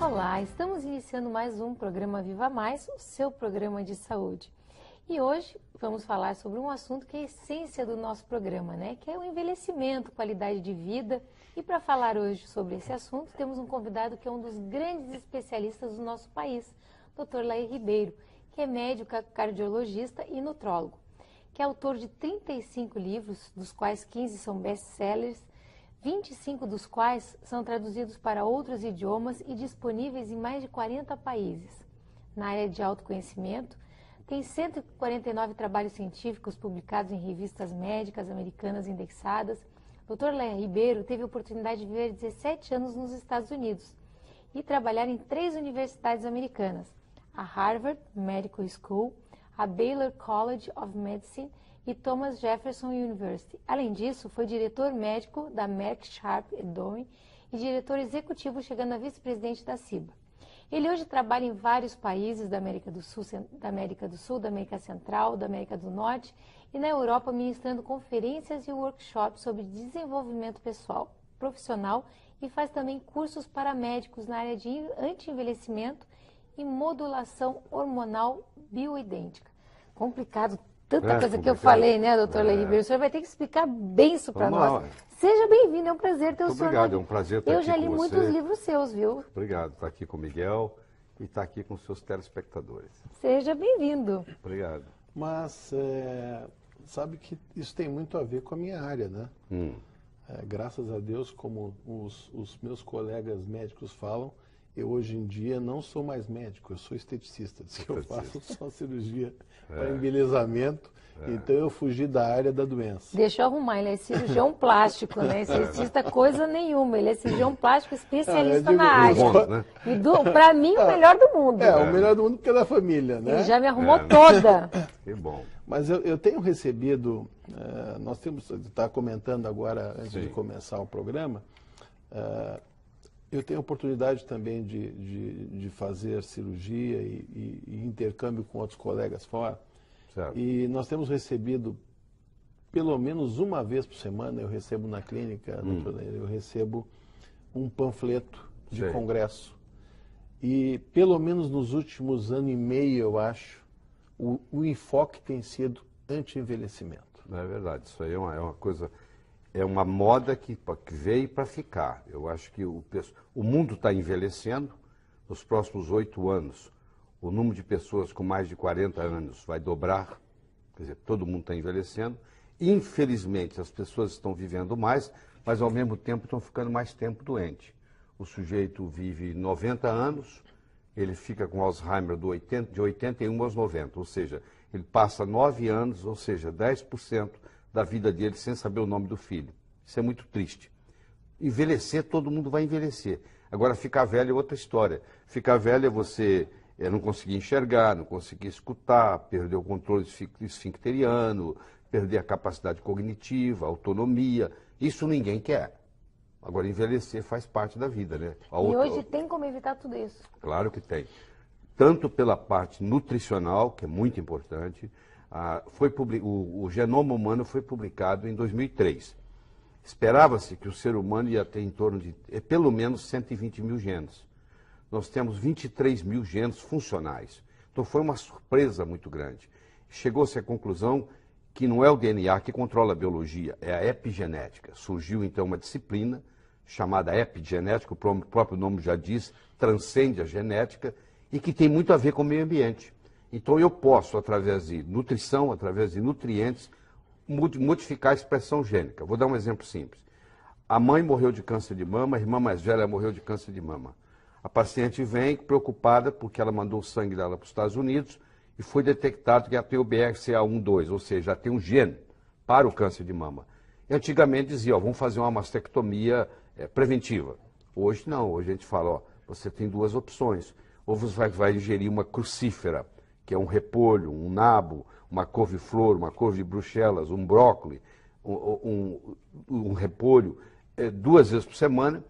Olá, estamos iniciando mais um programa Viva Mais, o seu programa de saúde. E hoje vamos falar sobre um assunto que é a essência do nosso programa, né? Que é o envelhecimento, qualidade de vida. E para falar hoje sobre esse assunto, temos um convidado que é um dos grandes especialistas do nosso país, Dr. Laí Ribeiro, que é médico cardiologista e nutrólogo, que é autor de 35 livros, dos quais 15 são best-sellers, 25 dos quais são traduzidos para outros idiomas e disponíveis em mais de 40 países. Na área de autoconhecimento, tem 149 trabalhos científicos publicados em revistas médicas americanas indexadas. Dr. Laí Ribeiro teve a oportunidade de viver 17 anos nos Estados Unidos e trabalhar em 3 universidades americanas, a Harvard Medical School, a Baylor College of Medicine e Thomas Jefferson University. Além disso, foi diretor médico da Merck Sharp Dohme e diretor executivo, chegando a vice-presidente da CIBA. Ele hoje trabalha em vários países da América do Sul, da América Central, da América do Norte e na Europa, ministrando conferências e workshops sobre desenvolvimento pessoal, profissional e faz também cursos para médicos na área de anti-envelhecimento e modulação hormonal bioidêntica. Complicado. Tanta coisa que eu falei, né, doutor Laí Ribeiro? O senhor vai ter que explicar bem isso para nós. Seja bem-vindo, é um prazer ter o senhor. Obrigado, é um prazer estar aqui com você. Eu já li muitos livros seus, viu? Obrigado, estar aqui com o Miguel e estar aqui com os seus telespectadores. Seja bem-vindo. Obrigado. Mas sabe que isso tem muito a ver com a minha área, né? Graças a Deus, como os meus colegas médicos falam, eu hoje em dia não sou mais médico, eu sou esteticista. Diz que eu faço só cirurgia para embelezamento, então eu fugi da área da doença. Deixa eu arrumar, ele é cirurgião plástico, né? Esteticista coisa nenhuma, ele é cirurgião plástico especialista na área. Né? E para mim, o melhor do mundo. O melhor do mundo porque é da família, né? Ele já me arrumou toda. Que bom. Mas eu tenho recebido, nós temos, está comentando agora, antes de começar o programa, eu tenho oportunidade também de fazer cirurgia e intercâmbio com outros colegas fora. Certo. E nós temos recebido, pelo menos uma vez por semana, eu recebo na clínica, eu recebo um panfleto de congresso. E pelo menos nos últimos ano e meio, eu acho, o enfoque tem sido anti-envelhecimento. É verdade, isso aí é uma coisa... É uma moda que veio para ficar. Eu acho que o mundo está envelhecendo. Nos próximos 8 anos, o número de pessoas com mais de 40 anos vai dobrar. Quer dizer, todo mundo está envelhecendo. Infelizmente, as pessoas estão vivendo mais, mas ao mesmo tempo estão ficando mais tempo doente. O sujeito vive 90 anos, ele fica com Alzheimer de 81 aos 90. Ou seja, ele passa 9 anos, ou seja, 10% da vida dele sem saber o nome do filho. Isso é muito triste. Envelhecer, todo mundo vai envelhecer. Agora, ficar velho é outra história. Ficar velho é você não conseguir enxergar, não conseguir escutar, perder o controle esfincteriano, perder a capacidade cognitiva, a autonomia. Isso ninguém quer. Agora, envelhecer faz parte da vida, né? E hoje tem como evitar tudo isso? Claro que tem. Tanto pela parte nutricional, que é muito importante. O genoma humano foi publicado em 2003. Esperava-se que o ser humano ia ter em torno de pelo menos 120 mil genes. Nós temos 23 mil genes funcionais. Então foi uma surpresa muito grande. Chegou-se à conclusão que não é o DNA que controla a biologia, é a epigenética. Surgiu então uma disciplina chamada epigenética, o próprio nome já diz, transcende a genética e que tem muito a ver com o meio ambiente. Então eu posso, através de nutrição, através de nutrientes, modificar a expressão gênica. Vou dar um exemplo simples. A mãe morreu de câncer de mama, a irmã mais velha morreu de câncer de mama. A paciente vem preocupada porque ela mandou o sangue dela para os Estados Unidos e foi detectado que ela tem o BRCA1-2, ou seja, já tem um gene para o câncer de mama. E antigamente dizia, vamos fazer uma mastectomia preventiva. Hoje não, hoje a gente fala, você tem 2 opções. Ou você vai ingerir uma crucífera, que é um repolho, um nabo, uma couve-flor, uma couve de Bruxelas, um brócolis, um repolho, 2 vezes por semana,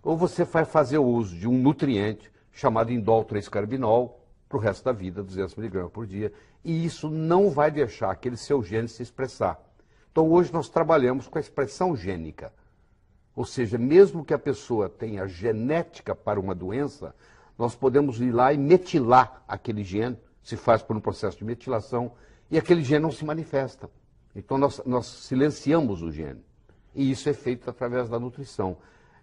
ou você vai fazer uso de um nutriente chamado indol 3-carbinol para o resto da vida, 200 mg por dia, e isso não vai deixar aquele seu gene se expressar. Então hoje nós trabalhamos com a expressão gênica. Ou seja, mesmo que a pessoa tenha genética para uma doença, nós podemos ir lá e metilar aquele gene, se faz por um processo de metilação, e aquele gene não se manifesta. Então nós silenciamos o gene. E isso é feito através da nutrição.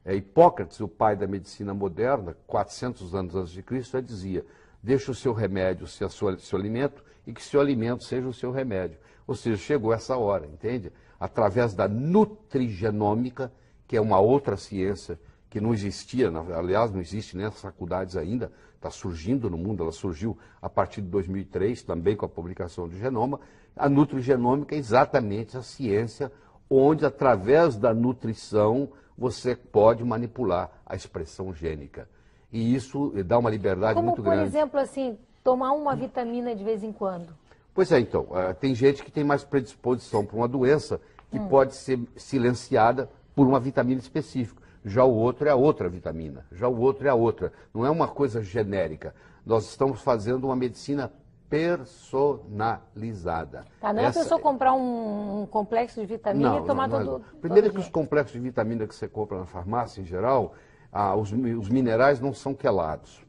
Hipócrates, o pai da medicina moderna, 400 anos antes de Cristo, já dizia: deixa o seu remédio ser seu alimento e que seu alimento seja o seu remédio. Ou seja, chegou essa hora, entende? Através da nutrigenômica, que é uma outra ciência que não existia, aliás, não existe nem nas faculdades ainda, está surgindo no mundo, ela surgiu a partir de 2003, também com a publicação do genoma. A nutrigenômica é exatamente a ciência onde, através da nutrição, você pode manipular a expressão gênica. E isso dá uma liberdade muito grande. Como, por exemplo, assim, tomar uma vitamina de vez em quando? Pois é, então, tem gente que tem mais predisposição para uma doença que pode ser silenciada por uma vitamina específica. Já o outro é a outra vitamina, já o outro é a outra. Não é uma coisa genérica. Nós estamos fazendo uma medicina personalizada. Tá, não é a pessoa comprar um complexo de vitamina e tomar todo. Primeiro que os complexos de vitamina que você compra na farmácia, em geral, os minerais não são quelados.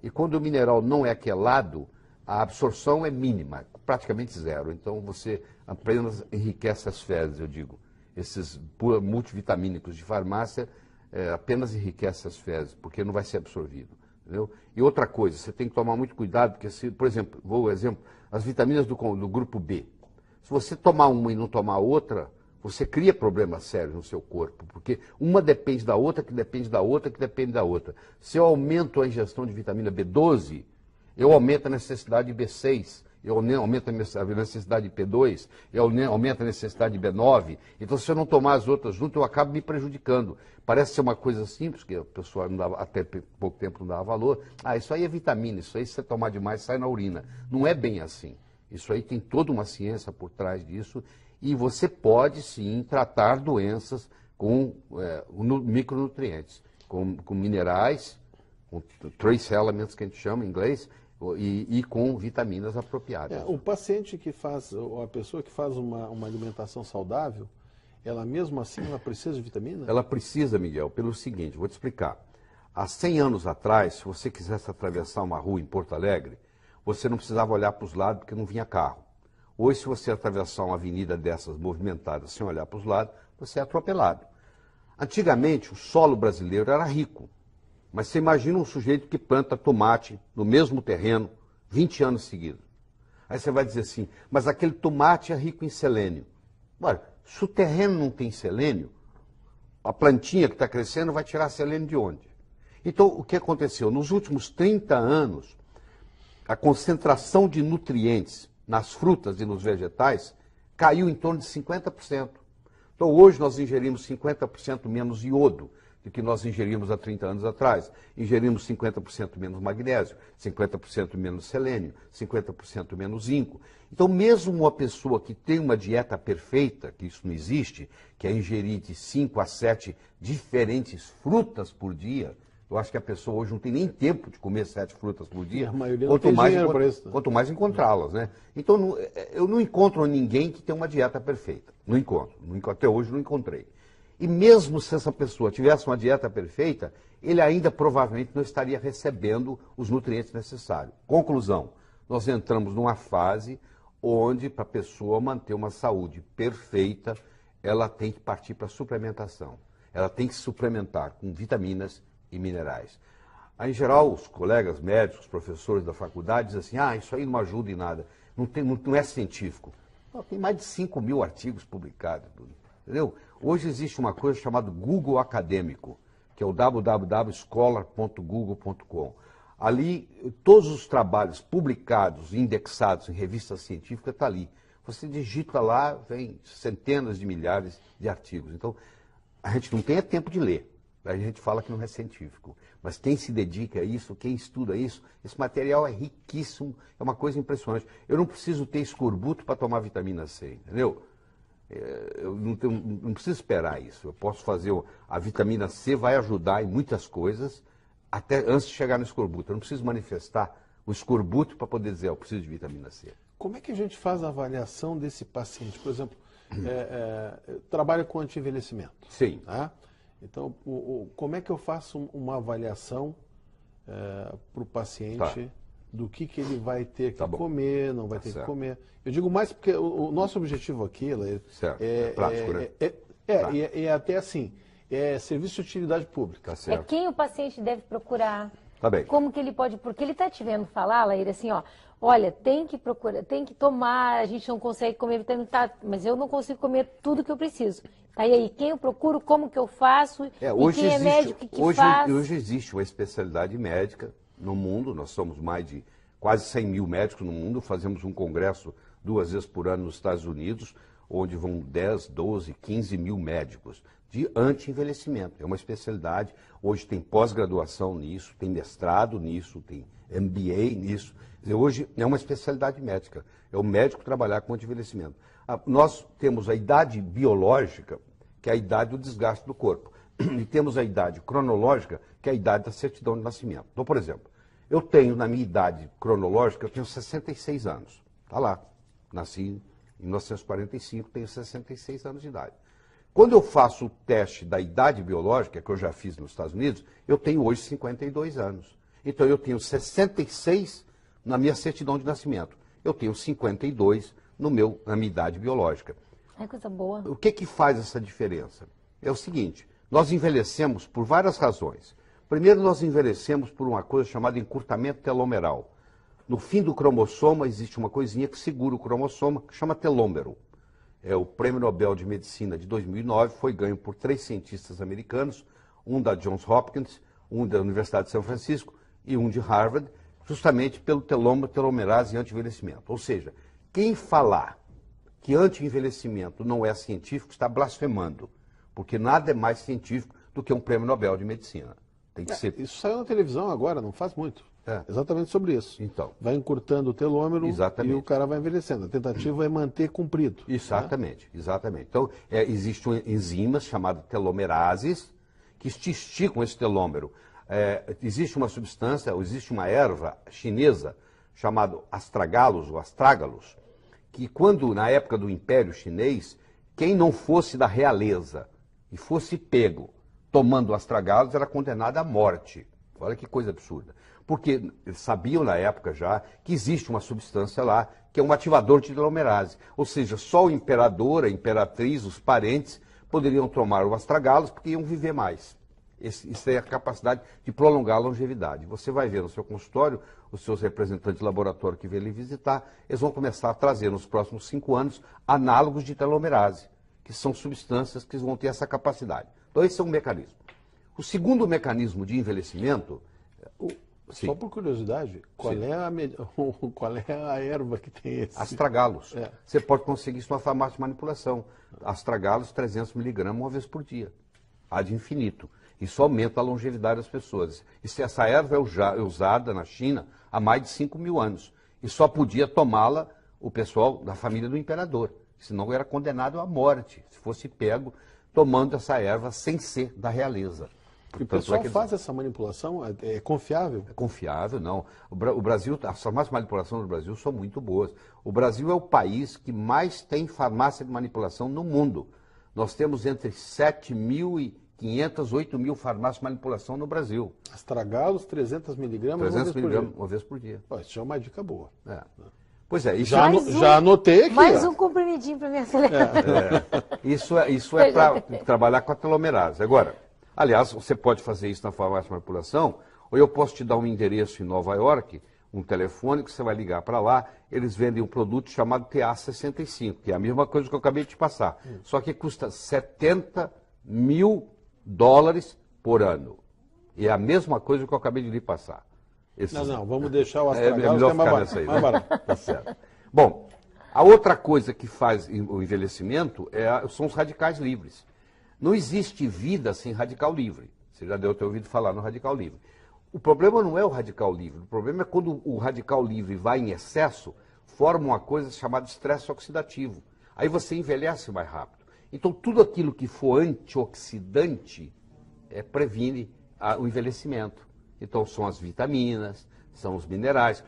E quando o mineral não é quelado, a absorção é mínima, praticamente zero. Então você apenas enriquece as fezes, eu digo. Esses multivitamínicos de farmácia apenas enriquece as fezes, porque não vai ser absorvido. Entendeu? E outra coisa, você tem que tomar muito cuidado, porque, por exemplo, as vitaminas do grupo B. Se você tomar uma e não tomar outra, você cria problemas sérios no seu corpo, porque uma depende da outra, que depende da outra, que depende da outra. Se eu aumento a ingestão de vitamina B12, eu aumento a necessidade de B6, eu aumento a necessidade de P2, eu aumento a necessidade de B9. Então, se eu não tomar as outras junto, eu acabo me prejudicando. Parece ser uma coisa simples, que a pessoa não dava, até pouco tempo não dava valor. Isso aí é vitamina, isso aí se você tomar demais sai na urina. Não é bem assim. Isso aí tem toda uma ciência por trás disso. E você pode, sim, tratar doenças com micronutrientes, com minerais, com trace elements, que a gente chama em inglês, e com vitaminas apropriadas. O paciente que faz, ou a pessoa que faz uma alimentação saudável, ela mesmo assim ela precisa de vitamina? Ela precisa, Miguel, pelo seguinte, vou te explicar. Há 100 anos atrás, se você quisesse atravessar uma rua em Porto Alegre, você não precisava olhar para os lados porque não vinha carro. Hoje, se você atravessar uma avenida dessas movimentadas sem olhar para os lados, você é atropelado. Antigamente, o solo brasileiro era rico. Mas você imagina um sujeito que planta tomate no mesmo terreno 20 anos seguidos. Aí você vai dizer assim, mas aquele tomate é rico em selênio. Olha, se o terreno não tem selênio, a plantinha que está crescendo vai tirar selênio de onde? Então, o que aconteceu? Nos últimos 30 anos, a concentração de nutrientes nas frutas e nos vegetais caiu em torno de 50%. Então, hoje nós ingerimos 50% menos iodo do que nós ingerimos há 30 anos atrás. Ingerimos 50% menos magnésio, 50% menos selênio, 50% menos zinco. Então, mesmo uma pessoa que tem uma dieta perfeita, que isso não existe, que é ingerir de 5 a 7 diferentes frutas por dia, eu acho que a pessoa hoje não tem nem tempo de comer 7 frutas por dia, a maioria não tem dinheiro para isso, né? Quanto mais encontrá-las, né? Então, eu não encontro ninguém que tenha uma dieta perfeita. Não encontro. Até hoje não encontrei. E mesmo se essa pessoa tivesse uma dieta perfeita, ele ainda provavelmente não estaria recebendo os nutrientes necessários. Conclusão, nós entramos numa fase onde, para a pessoa manter uma saúde perfeita, ela tem que partir para a suplementação. Ela tem que se suplementar com vitaminas e minerais. Aí, em geral, os colegas médicos, professores da faculdade dizem assim, isso aí não ajuda em nada, não é científico. Tem mais de 5 mil artigos publicados, entendeu? Hoje existe uma coisa chamada Google Acadêmico, que é o www.scholar.google.com. Ali, todos os trabalhos publicados, indexados em revistas científicas, estão ali. Você digita lá, vem centenas de milhares de artigos. Então, a gente não tem tempo de ler. A gente fala que não é científico. Mas quem se dedica a isso, quem estuda isso, esse material é riquíssimo, é uma coisa impressionante. Eu não preciso ter escorbuto para tomar vitamina C, entendeu? Eu não preciso esperar isso. Eu posso fazer. A vitamina C vai ajudar em muitas coisas, até antes de chegar no escorbuto. Eu não preciso manifestar o escorbuto para poder dizer, eu preciso de vitamina C. Como é que a gente faz a avaliação desse paciente? Por exemplo, trabalha com anti-envelhecimento. Sim. Tá? Então, como é que eu faço uma avaliação para o paciente do que ele vai ter que comer, não vai ter que comer? Eu digo mais porque o nosso objetivo aqui, Laíra, prático, né? É até assim, é serviço de utilidade pública. É quem o paciente deve procurar. Tá bem. Como que ele pode, porque ele está te vendo falar, Laíra, assim, ó, olha, tem que procurar, tem que tomar, a gente não consegue comer vitamina, mas eu não consigo comer tudo que eu preciso. Tá, e aí, quem eu procuro, como que eu faço, hoje e quem existe, é médico, que faz? Hoje existe uma especialidade médica no mundo, nós somos mais de quase 100 mil médicos no mundo, fazemos um congresso 2 vezes por ano nos Estados Unidos, onde vão 10, 12, 15 mil médicos de anti-envelhecimento. É uma especialidade, hoje tem pós-graduação nisso, tem mestrado nisso, tem MBA nisso. Quer dizer, hoje é uma especialidade médica, é o médico trabalhar com anti-envelhecimento. Nós temos a idade biológica, que é a idade do desgaste do corpo, e temos a idade cronológica, que é a idade da certidão de nascimento. Então, por exemplo, eu tenho na minha idade cronológica, eu tenho 66 anos, está lá, nasci em 1945, tenho 66 anos de idade. Quando eu faço o teste da idade biológica, que eu já fiz nos Estados Unidos, eu tenho hoje 52 anos. Então eu tenho 66 na minha certidão de nascimento. Eu tenho 52 na minha idade biológica. É coisa boa. O que faz essa diferença? É o seguinte, nós envelhecemos por várias razões. Primeiro, nós envelhecemos por uma coisa chamada encurtamento telomeral. No fim do cromossoma existe uma coisinha que segura o cromossoma, que chama telômero. O Prêmio Nobel de Medicina de 2009 foi ganho por 3 cientistas americanos, um da Johns Hopkins, um da Universidade de São Francisco e um de Harvard, justamente pelo telomerase e anti-envelhecimento. Ou seja, quem falar que anti-envelhecimento não é científico está blasfemando, porque nada é mais científico do que um Prêmio Nobel de Medicina. Tem que ser... Isso saiu na televisão agora, não faz muito. Exatamente sobre isso. Então, vai encurtando o telômero e o cara vai envelhecendo. A tentativa é manter comprido. Exatamente, exatamente. Então, existem enzimas chamadas telomerases que esticam esse telômero. Existe uma substância, existe uma erva chinesa chamada astragalos ou astrágalos, que quando, na época do Império Chinês, quem não fosse da realeza e fosse pego tomando astragalos era condenado à morte. Olha que coisa absurda. Porque sabiam na época já que existe uma substância lá que é um ativador de telomerase. Ou seja, só o imperador, a imperatriz, os parentes poderiam tomar o astragalos porque iam viver mais. Isso é a capacidade de prolongar a longevidade. Você vai ver no seu consultório, os seus representantes de laboratório que vêm lhe visitar, eles vão começar a trazer nos próximos 5 anos análogos de telomerase, que são substâncias que vão ter essa capacidade. Então esse é um mecanismo. O segundo mecanismo de envelhecimento... Só por curiosidade, qual é a erva que tem esse? Astragalos. Você pode conseguir isso na farmácia de manipulação. Astragalos 300 miligramas uma vez por dia. Ad infinito. Isso aumenta a longevidade das pessoas. Essa erva é usada na China há mais de 5 mil anos. E só podia tomá-la o pessoal da família do imperador. Senão era condenado à morte, se fosse pego tomando essa erva sem ser da realeza. E o pessoal faz essa manipulação? É confiável? É confiável, não. O Brasil, as farmácias de manipulação do Brasil são muito boas. O Brasil é o país que mais tem farmácia de manipulação no mundo. Nós temos entre 7.500 e 8.000 farmácias de manipulação no Brasil. Astragalos, 300 miligramas, 300 miligramas uma vez por dia. Isso é uma dica boa. Pois é. Isso já anotei aqui. Mais um comprimidinho para me acelerar. Isso é para trabalhar com a telomerase. Agora... Aliás, você pode fazer isso na farmácia de manipulação, ou eu posso te dar um endereço em Nova York, um telefone que você vai ligar para lá, eles vendem um produto chamado TA65, que é a mesma coisa que eu acabei de te passar, só que custa $70 mil por ano. E é a mesma coisa que eu acabei de lhe passar. Não, vamos deixar o astragalos é melhor ficar nessa aí, mais barato. Tá certo. Bom, a outra coisa que faz o envelhecimento são os radicais livres. Não existe vida sem radical livre. Você já deve ter ouvido falar no radical livre. O problema não é o radical livre. O problema é quando o radical livre vai em excesso, forma uma coisa chamada estresse oxidativo. Aí você envelhece mais rápido. Então, tudo aquilo que for antioxidante previne o envelhecimento. Então, são as vitaminas, são os minerais,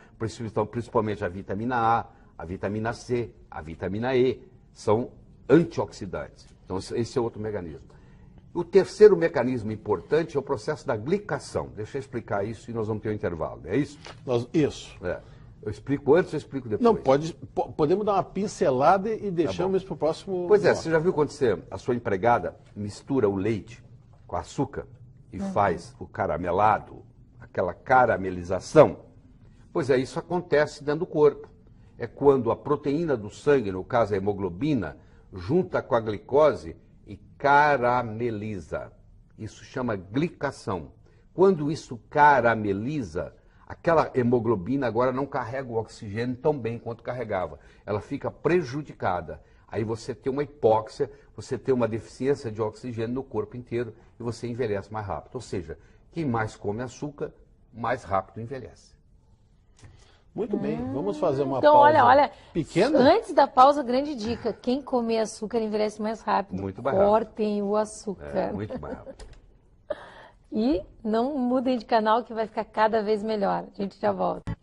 principalmente a vitamina A, a vitamina C, a vitamina E, são antioxidantes. Então, esse é outro mecanismo. O terceiro mecanismo importante é o processo da glicação. Deixa eu explicar isso e nós vamos ter um intervalo, é isso? Isso. É. Eu explico antes ou explico depois? Não, podemos dar uma pincelada e deixamos isso para o próximo. Pois é, você já viu quando a sua empregada mistura o leite com açúcar e faz o caramelado, aquela caramelização? Pois é, isso acontece dentro do corpo. É quando a proteína do sangue, no caso a hemoglobina, junta com a glicose e carameliza. Isso chama glicação. Quando isso carameliza, aquela hemoglobina agora não carrega o oxigênio tão bem quanto carregava. Ela fica prejudicada. Aí você tem uma hipóxia, você tem uma deficiência de oxigênio no corpo inteiro e você envelhece mais rápido. Ou seja, quem mais come açúcar, mais rápido envelhece. Muito bem, vamos fazer uma então, pausa olha, pequena. Antes da pausa, grande dica. Quem comer açúcar envelhece mais rápido. Muito mais rápido. Cortem o açúcar. Muito mais rápido. E não mudem de canal que vai ficar cada vez melhor. A gente já volta.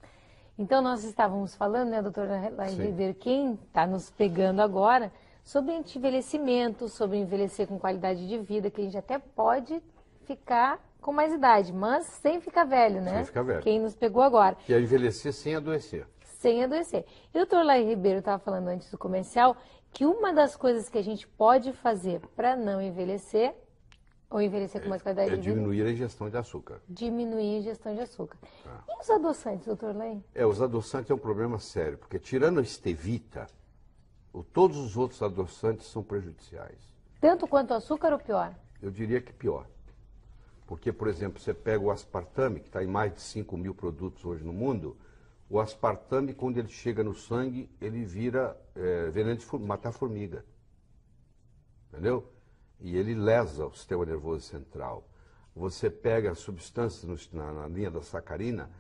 Então, nós estávamos falando, né, doutora Laís Ribeiro, quem está nos pegando agora, sobre envelhecimento, sobre envelhecer com qualidade de vida, que a gente até pode ficar com mais idade, mas sem ficar velho, né? Sem ficar velho. Quem nos pegou agora. Que é envelhecer sem adoecer. Sem adoecer. E o doutor Laís Ribeiro estava falando antes do comercial que uma das coisas que a gente pode fazer para não envelhecer, ou envelhecer com mais qualidade de vida, diminuir a ingestão de açúcar. diminuir a ingestão de açúcar. E os adoçantes, doutor Laís? Os adoçantes é um problema sério, porque tirando a stevia, todos os outros adoçantes são prejudiciais. Tanto quanto o açúcar ou pior? Eu diria que pior. Porque, por exemplo, você pega o aspartame, que está em mais de 5 mil produtos hoje no mundo, o aspartame, quando ele chega no sangue, ele vira veneno de matar formiga. Entendeu? E ele lesa o sistema nervoso central. Você pega substâncias na linha da sacarina,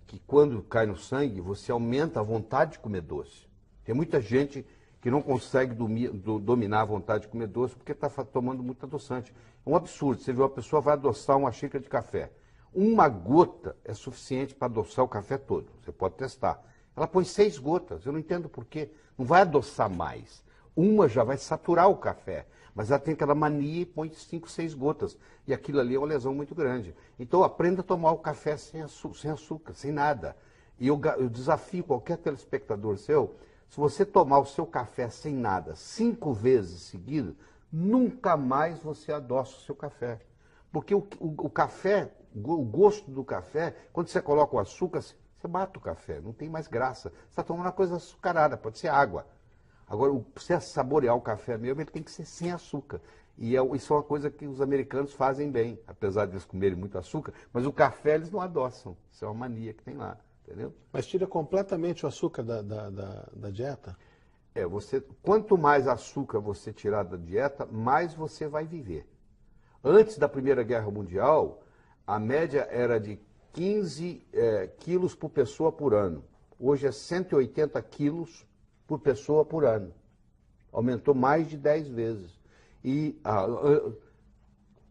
que quando cai no sangue, você aumenta a vontade de comer doce. Tem muita gente que não consegue dominar a vontade de comer doce porque está tomando muito adoçante. É um absurdo. Você vê uma pessoa vai adoçar uma xícara de café. Uma gota é suficiente para adoçar o café todo. Você pode testar. Ela põe 6 gotas. Eu não entendo por quê. Não vai adoçar mais. Uma já vai saturar o café. Mas ela tem aquela mania e põe 5, 6 gotas. E aquilo ali é uma lesão muito grande. Então aprenda a tomar o café sem açúcar, sem nada. E eu desafio qualquer telespectador seu, se você tomar o seu café sem nada 5 vezes seguidas, nunca mais você adoça o seu café. Porque o café, o gosto do café, quando você coloca o açúcar, você mata o café, não tem mais graça. Você está tomando uma coisa açucarada, pode ser água. Agora, para você saborear o café mesmo, ele tem que ser sem açúcar. E isso é uma coisa que os americanos fazem bem, apesar de eles comerem muito açúcar, mas o café eles não adoçam. Isso é uma mania que tem lá. Entendeu? Mas tira completamente o açúcar da dieta? Quanto mais açúcar você tirar da dieta, mais você vai viver. Antes da Primeira Guerra Mundial, a média era de 15 quilos por pessoa por ano. Hoje é 180 quilos por pessoa por ano. Aumentou mais de 10 vezes. E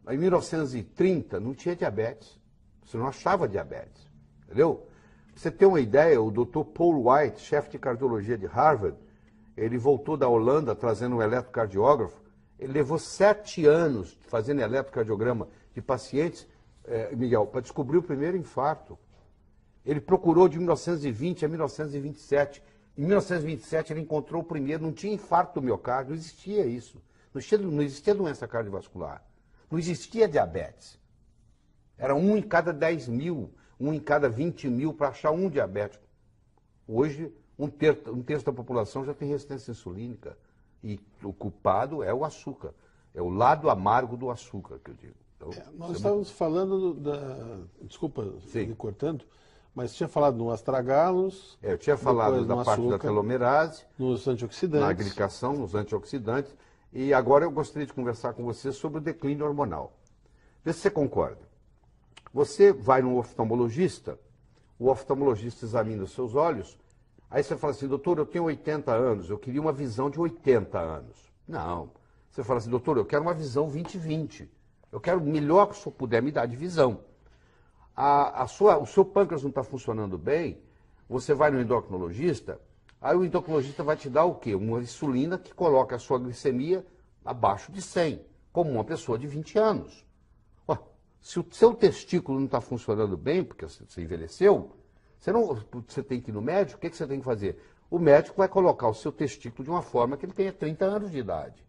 em 1930 não tinha diabetes. Você não achava diabetes. Entendeu? Pra você ter uma ideia, o Dr. Paul White, chefe de cardiologia de Harvard, ele voltou da Holanda trazendo um eletrocardiógrafo. Ele levou 7 anos fazendo eletrocardiograma de pacientes, Miguel, para descobrir o primeiro infarto. Ele procurou de 1920 a 1927. Em 1927 ele encontrou o primeiro, não tinha infarto do miocárdio, não existia isso. Não existia doença cardiovascular. Não existia diabetes. Era 1 em cada 10 mil. 1 em cada 20 mil para achar um diabético. Hoje, um terço da população já tem resistência insulínica. E o culpado é o açúcar. É o lado amargo do açúcar, que eu digo. Então, nós estávamos falando desculpa, me cortando, mas tinha falado no astragalus. Eu tinha falado da parte da telomerase. Nos antioxidantes. Na glicação, nos antioxidantes. E agora eu gostaria de conversar com você sobre o declínio hormonal. Vê se você concorda. Você vai no oftalmologista, o oftalmologista examina os seus olhos, aí você fala assim, doutor, eu tenho 80 anos, eu queria uma visão de 80 anos. Não. Você fala assim, doutor, eu quero uma visão 20/20. Eu quero o melhor que o senhor puder me dar de visão. O seu pâncreas não está funcionando bem, você vai no endocrinologista, aí o endocrinologista vai te dar o quê? Uma insulina que coloca a sua glicemia abaixo de 100. como uma pessoa de 20 anos. Ó, se o seu testículo não está funcionando bem, porque você envelheceu, você tem que ir no médico, o que você tem que fazer? O médico vai colocar o seu testículo de uma forma que ele tenha 30 anos de idade.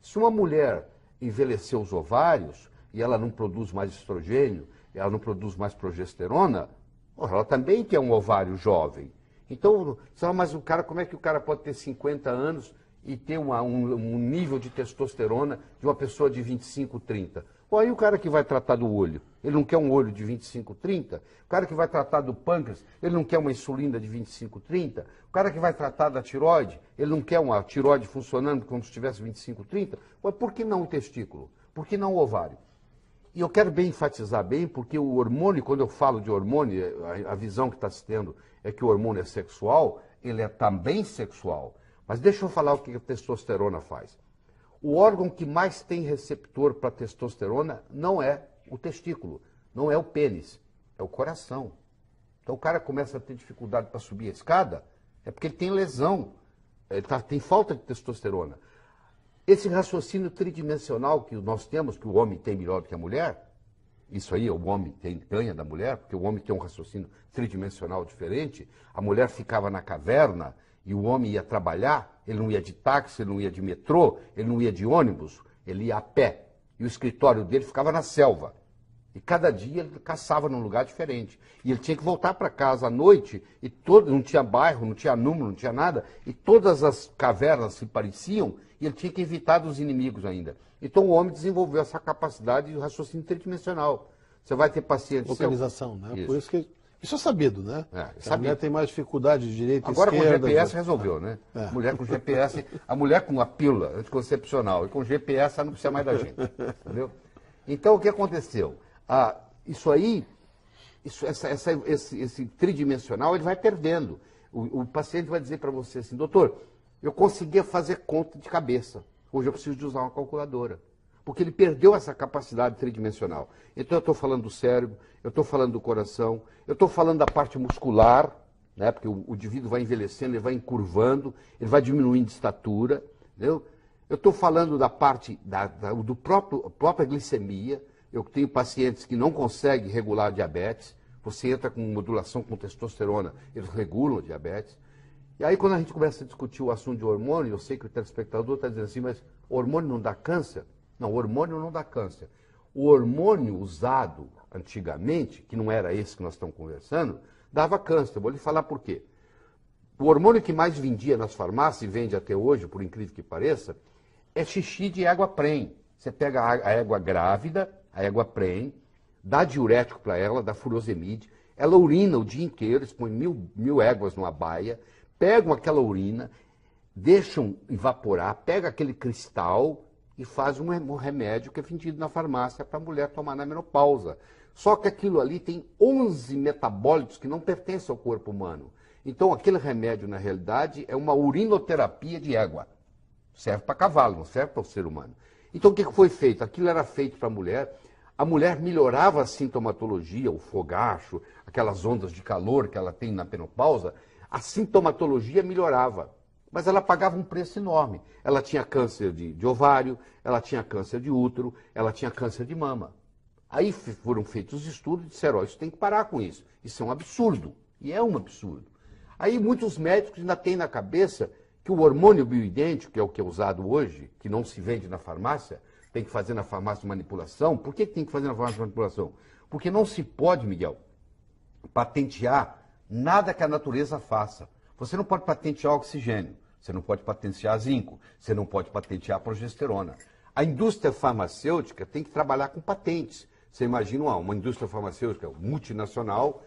Se uma mulher envelheceu os ovários e ela não produz mais estrogênio, ela não produz mais progesterona, ela também tem um ovário jovem. Então, mas o cara, como é que o cara pode ter 50 anos e ter um nível de testosterona de uma pessoa de 25, 30? Ou aí o cara que vai tratar do olho, ele não quer um olho de 25, 30? O cara que vai tratar do pâncreas, ele não quer uma insulina de 25, 30? O cara que vai tratar da tireoide, ele não quer uma tireoide funcionando como se tivesse 25, 30? Mas por que não o testículo? Por que não o ovário? E eu quero bem enfatizar bem, porque o hormônio, quando eu falo de hormônio, a visão que está se tendo é que o hormônio é sexual, ele é também sexual. Mas deixa eu falar o que a testosterona faz. O órgão que mais tem receptor para testosterona não é o testículo, não é o pênis, é o coração. Então o cara começa a ter dificuldade para subir a escada, é porque ele tem lesão, tem falta de testosterona. Esse raciocínio tridimensional que nós temos, que o homem tem melhor do que a mulher, isso aí o homem ganha da mulher, porque o homem tem um raciocínio tridimensional diferente. A mulher ficava na caverna e o homem ia trabalhar, ele não ia de táxi, ele não ia de metrô, ele não ia de ônibus, ele ia a pé. E o escritório dele ficava na selva. E cada dia ele caçava num lugar diferente. E ele tinha que voltar para casa à noite, e não tinha bairro, não tinha número, não tinha nada, e todas as cavernas se pareciam, e ele tinha que evitar dos inimigos ainda. Então o homem desenvolveu essa capacidade de raciocínio tridimensional. Você vai ter pacientes... Localização, né? Isso. Por isso que... Isso é sabido, né? A mulher Sabido. tem mais dificuldade de direita e Agora esquerda. com GPS resolveu, né? Mulher com GPS, a mulher com a pílula anticoncepcional e com GPS ela não precisa mais da gente, entendeu? Então o que aconteceu? Isso aí, esse tridimensional, ele vai perdendo. O paciente vai dizer para você assim, doutor, eu conseguia fazer conta de cabeça, hoje eu preciso de usar uma calculadora. Porque ele perdeu essa capacidade tridimensional. Então eu estou falando do cérebro, eu estou falando do coração, eu estou falando da parte muscular, né? Porque o indivíduo vai envelhecendo, ele vai encurvando, ele vai diminuindo de estatura, entendeu? Eu estou falando da parte do própria glicemia. Eu tenho pacientes que não conseguem regular a diabetes, você entra com modulação com testosterona, eles regulam a diabetes. E aí quando a gente começa a discutir o assunto de hormônio, eu sei que o telespectador está dizendo assim, mas hormônio não dá câncer? Não, o hormônio não dá câncer. O hormônio usado antigamente, que não era esse que nós estamos conversando, dava câncer. Eu vou lhe falar por quê. O hormônio que mais vendia nas farmácias, e vende até hoje, por incrível que pareça, é xixi de égua prem. Você pega a égua grávida, a égua prem, dá diurético para ela, dá furosemide, ela urina o dia inteiro, eles põem mil éguas numa baia, pegam aquela urina, deixam evaporar, pega aquele cristal e faz um remédio que é vendido na farmácia para a mulher tomar na menopausa. Só que aquilo ali tem 11 metabólitos que não pertencem ao corpo humano. Então aquele remédio, na realidade, é uma urinoterapia de égua. Serve para cavalo, não serve para o ser humano. Então o que foi feito? Aquilo era feito para a mulher melhorava a sintomatologia, o fogacho, aquelas ondas de calor que ela tem na menopausa, a sintomatologia melhorava. Mas ela pagava um preço enorme. Ela tinha câncer de ovário, ela tinha câncer de útero, ela tinha câncer de mama. Aí foram feitos os estudos e disseram, isso tem que parar com isso. Isso é um absurdo. E é um absurdo. Aí muitos médicos ainda têm na cabeça que o hormônio bioidêntico, que é o que é usado hoje, que não se vende na farmácia, tem que fazer na farmácia manipulação. Por que tem que fazer na farmácia manipulação? Porque não se pode, Miguel, patentear nada que a natureza faça. Você não pode patentear oxigênio, você não pode patentear zinco, você não pode patentear progesterona. A indústria farmacêutica tem que trabalhar com patentes. Você imagina uma indústria farmacêutica multinacional,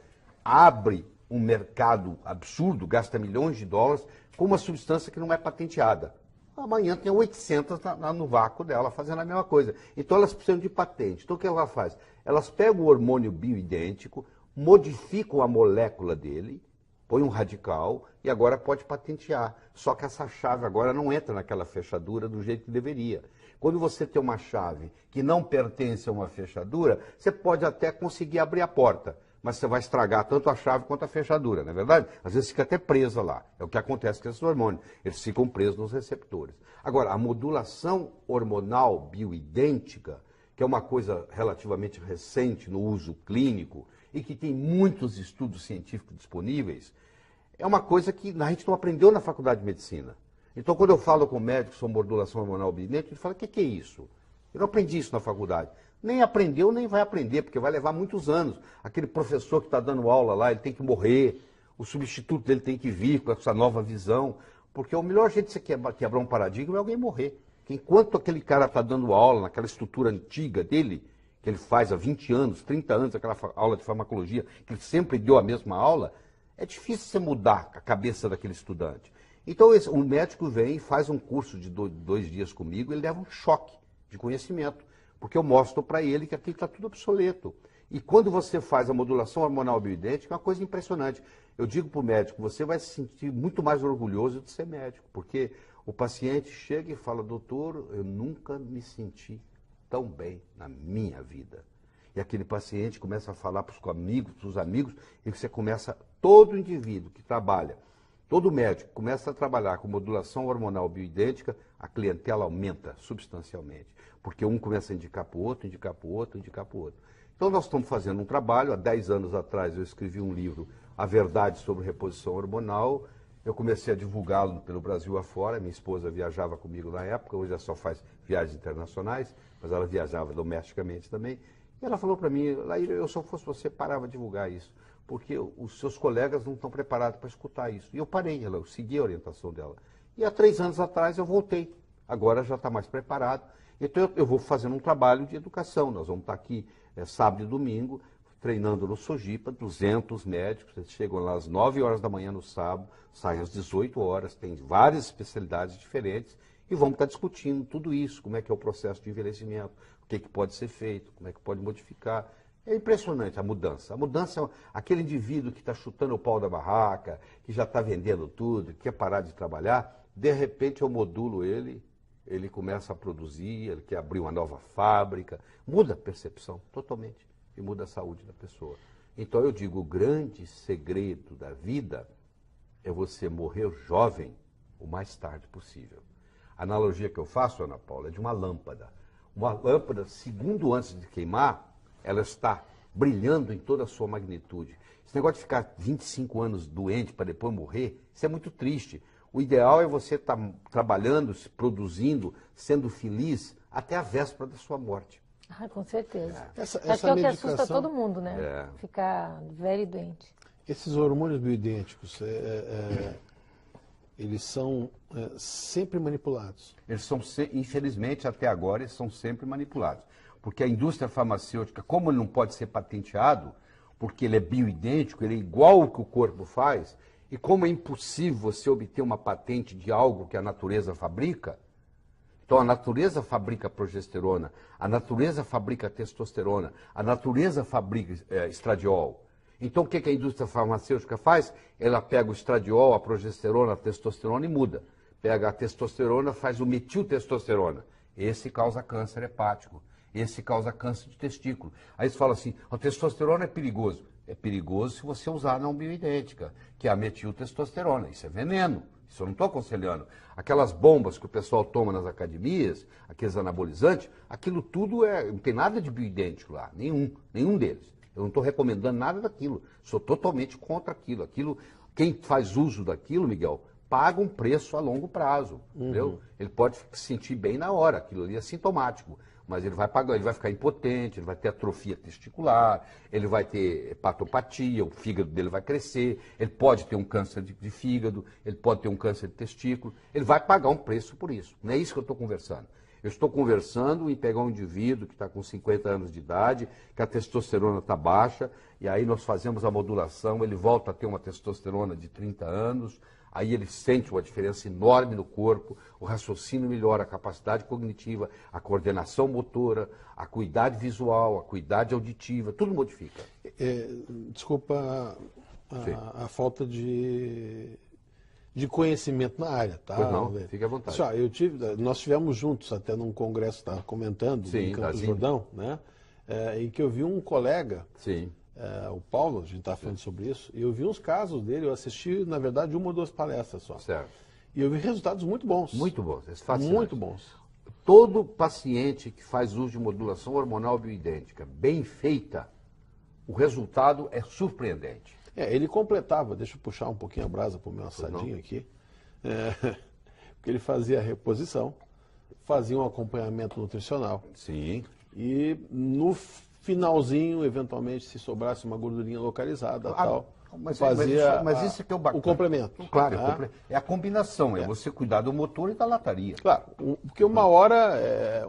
abre um mercado absurdo, gasta milhões de dólares, com uma substância que não é patenteada. Amanhã tem 800 no vácuo dela fazendo a mesma coisa. Então elas precisam de patente. Então o que ela faz? Elas pegam o hormônio bioidêntico, modificam a molécula dele, põe um radical e agora pode patentear. Só que essa chave agora não entra naquela fechadura do jeito que deveria. Quando você tem uma chave que não pertence a uma fechadura, você pode até conseguir abrir a porta. mas você vai estragar tanto a chave quanto a fechadura, não é verdade? Às vezes fica até presa lá. É o que acontece com esses hormônios. Eles ficam presos nos receptores. Agora, a modulação hormonal bioidêntica, que é uma coisa relativamente recente no uso clínico e que tem muitos estudos científicos disponíveis, é uma coisa que a gente não aprendeu na faculdade de medicina. Então, quando eu falo com médicos sobre modulação hormonal bioidêntica, ele fala, o que é isso? Eu não aprendi isso na faculdade. Nem aprendeu, nem vai aprender, porque vai levar muitos anos. Aquele professor que está dando aula lá, ele tem que morrer, o substituto dele tem que vir com essa nova visão, porque o melhor jeito de você quebrar um paradigma é alguém morrer. Que enquanto aquele cara está dando aula naquela estrutura antiga dele, que ele faz há 20 anos, 30 anos, aquela aula de farmacologia, que ele sempre deu a mesma aula, é difícil você mudar a cabeça daquele estudante. Então, o médico vem e faz um curso de 2 dias comigo, ele leva um choque de conhecimento, porque eu mostro para ele que aquilo está tudo obsoleto. E quando você faz a modulação hormonal bioidêntica, é uma coisa impressionante. Eu digo para o médico, você vai se sentir muito mais orgulhoso de ser médico, porque o paciente chega e fala, doutor, eu nunca me senti tão bem na minha vida. E aquele paciente começa a falar para os amigos, e você começa, todo indivíduo que trabalha, todo médico começa a trabalhar com modulação hormonal bioidêntica, a clientela aumenta substancialmente. Porque um começa a indicar para o outro, indicar para o outro, indicar para o outro. Então nós estamos fazendo um trabalho, há 10 anos atrás eu escrevi um livro, A Verdade sobre Reposição Hormonal, eu comecei a divulgá-lo pelo Brasil afora, minha esposa viajava comigo na época, hoje ela só faz viagens internacionais, mas ela viajava domesticamente também, e ela falou para mim, Laíra, eu só fosse você, parava de divulgar isso, porque os seus colegas não estão preparados para escutar isso. E eu parei, eu segui a orientação dela. E há 3 anos atrás eu voltei, agora já está mais preparado. Então eu vou fazendo um trabalho de educação, nós vamos estar aqui sábado e domingo, treinando no Sojipa, 200 médicos, eles chegam lá às 9 horas da manhã no sábado, saem às 18 horas, tem várias especialidades diferentes, e vamos estar discutindo tudo isso, como é que é o processo de envelhecimento, o que pode ser feito, como é que pode modificar. É impressionante a mudança. A mudança é aquele indivíduo que está chutando o pau da barraca, que já está vendendo tudo, que quer parar de trabalhar, de repente eu modulo ele começa a produzir, ele quer abrir uma nova fábrica, muda a percepção totalmente e muda a saúde da pessoa. Então eu digo, o grande segredo da vida é você morrer jovem o mais tarde possível. A analogia que eu faço, Ana Paula, é de uma lâmpada. Uma lâmpada, segundo antes de queimar, ela está brilhando em toda a sua magnitude. Esse negócio de ficar 25 anos doente para depois morrer, isso é muito triste. O ideal é você estar trabalhando, se produzindo, sendo feliz até a véspera da sua morte. Ah, com certeza. Essa Acho que é o que medicação, assusta todo mundo, né? Ficar velho e doente. Esses hormônios bioidênticos, eles são sempre manipulados. Eles são, infelizmente, até agora, eles são sempre manipulados. Porque a indústria farmacêutica, como ele não pode ser patenteado, porque ele é bioidêntico, ele é igual ao que o corpo faz, e como é impossível você obter uma patente de algo que a natureza fabrica, então a natureza fabrica progesterona, a natureza fabrica testosterona, a natureza fabrica estradiol. Então o que a indústria farmacêutica faz? Ela pega o estradiol, a progesterona, a testosterona e muda. Pega a testosterona, faz o metiltestosterona. Esse causa câncer hepático. Esse causa câncer de testículo. Aí você fala assim, a testosterona é perigoso. É perigoso se você usar a não bioidêntica, que é a metiltestosterona. Isso é veneno. Isso eu não estou aconselhando. Aquelas bombas que o pessoal toma nas academias, aqueles anabolizantes, aquilo tudo não tem nada de bioidêntico lá. Nenhum deles. Eu não estou recomendando nada daquilo. Sou totalmente contra aquilo. Quem faz uso daquilo, Miguel, paga um preço a longo prazo. Entendeu? Ele pode se sentir bem na hora. Aquilo ali é sintomático. Mas ele vai pagar, ele vai ficar impotente, ele vai ter atrofia testicular, ele vai ter hepatopatia, o fígado dele vai crescer, ele pode ter um câncer de fígado, ele pode ter um câncer de testículo, ele vai pagar um preço por isso. Não é isso que eu estou conversando. Eu estou conversando em pegar um indivíduo que está com 50 anos de idade, que a testosterona está baixa, e aí nós fazemos a modulação, ele volta a ter uma testosterona de 30 anos, aí ele sente uma diferença enorme no corpo, o raciocínio melhora, a capacidade cognitiva, a coordenação motora, a acuidade visual, a acuidade auditiva, tudo modifica. Desculpa a falta de conhecimento na área, tá? Pois não, fique à vontade. Só, nós estivemos juntos até num congresso, estava comentando, sim, em Campos do Jordão, né? Em que eu vi um colega sim. o Paulo, a gente está falando sobre isso, e eu vi uns casos dele, eu assisti, na verdade, 1 ou 2 palestras só. Certo. E eu vi resultados muito bons. Muito bons. Muito bons. Todo paciente que faz uso de modulação hormonal bioidêntica bem feita, o resultado é surpreendente. Ele completava, deixa eu puxar um pouquinho a brasa para o meu assadinho aqui, porque ele fazia a reposição, fazia um acompanhamento nutricional. Sim. E no finalzinho, eventualmente, se sobrasse uma gordurinha localizada, tal, fazia mas isso que é o bacana. o complemento. Claro, é a combinação, é você cuidar do motor e da lataria. Claro, porque uma hora